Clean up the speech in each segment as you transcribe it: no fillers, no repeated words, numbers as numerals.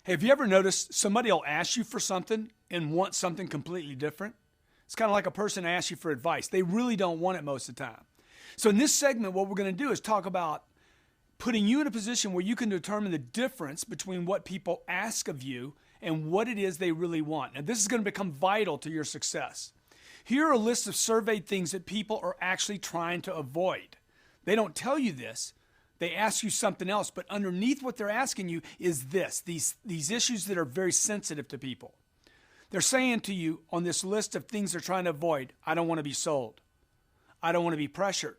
Have you ever noticed somebody will ask you for something and want something completely different? It's kind of like a person asks you for advice. They really don't want it most of the time. So in this segment, what we're going to do is talk about putting you in a position where you can determine the difference between what people ask of you and what it is they really want. Now, this is going to become vital to your success. Here are a list of surveyed things that people are actually trying to avoid. They don't tell you this. They ask you something else, but underneath what they're asking you is these issues that are very sensitive to people. They're saying to you on this list of things they're trying to avoid, I don't want to be sold. I don't want to be pressured.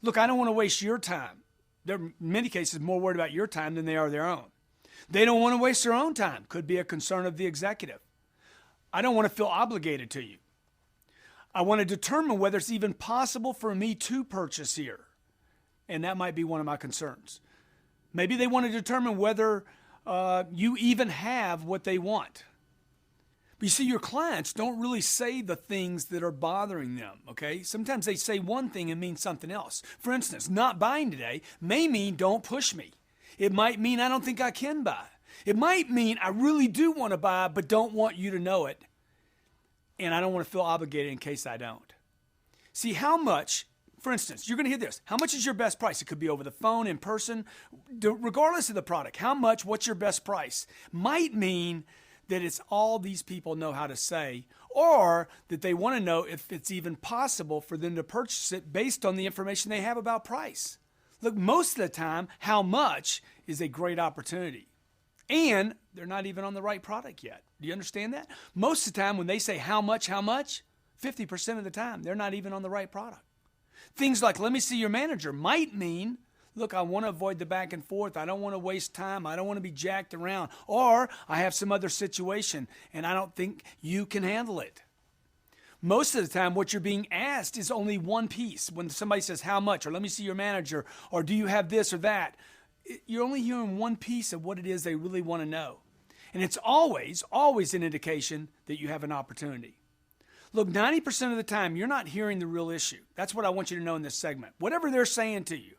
Look, I don't want to waste your time. They're in many cases more worried about your time than they are their own. They don't want to waste their own time. Could be a concern of the executive. I don't want to feel obligated to you. I want to determine whether it's even possible for me to purchase here. And that might be one of my concerns. Maybe they want to determine whether you even have what they want. But you see, your clients don't really say the things that are bothering them, okay? Sometimes they say one thing and mean something else. For instance, not buying today may mean don't push me. It might mean I don't think I can buy. It might mean I really do want to buy but don't want you to know it. And I don't want to feel obligated in case I don't. See, how much, for instance, you're going to hear this. How much is your best price? It could be over the phone, in person, regardless of the product. How much, what's your best price? Might mean that it's all these people know how to say, or that they want to know if it's even possible for them to purchase it based on the information they have about price. Look, most of the time, how much is a great opportunity. And they're not even on the right product yet. Do you understand that? Most of the time when they say how much, 50% of the time, they're not even on the right product. Things like, let me see your manager, might mean, look, I want to avoid the back and forth. I don't want to waste time. I don't want to be jacked around. Or I have some other situation and I don't think you can handle it. Most of the time, what you're being asked is only one piece. When somebody says how much, or let me see your manager, or do you have this or that, you're only hearing one piece of what it is they really want to know. And it's always an indication that you have an opportunity. Look, 90% of the time, you're not hearing the real issue. That's what I want you to know in this segment. Whatever they're saying to you,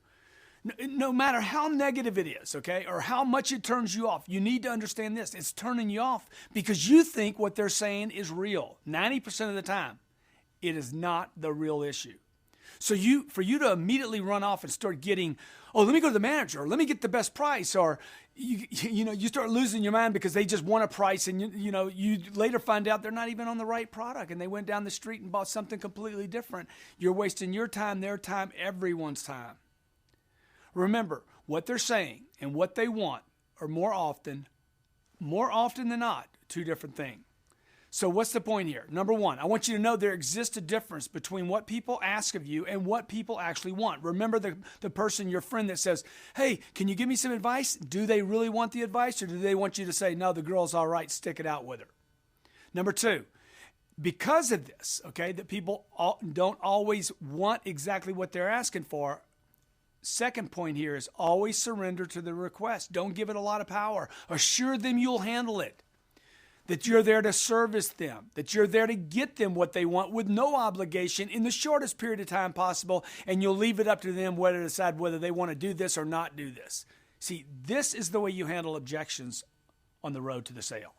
no matter how negative it is, okay, or how much it turns you off, you need to understand this. It's turning you off because you think what they're saying is real. 90% of the time, it is not the real issue. So for you to immediately run off and start getting, oh, let me go to the manager, or let me get the best price, or you start losing your mind because they just want a price, and you later find out they're not even on the right product, and they went down the street and bought something completely different. You're wasting your time, their time, everyone's time. Remember, what they're saying and what they want are more often than not, two different things. So what's the point here? Number one, I want you to know there exists a difference between what people ask of you and what people actually want. Remember the person, your friend that says, hey, can you give me some advice? Do they really want the advice, or do they want you to say, no, the girl's all right, stick it out with her? Number two, because of this, okay, that people don't always want exactly what they're asking for, second point here is always surrender to the request. Don't give it a lot of power. Assure them you'll handle it. That you're there to service them, that you're there to get them what they want with no obligation in the shortest period of time possible, and you'll leave it up to them whether to decide whether they want to do this or not do this. See, this is the way you handle objections on the road to the sale.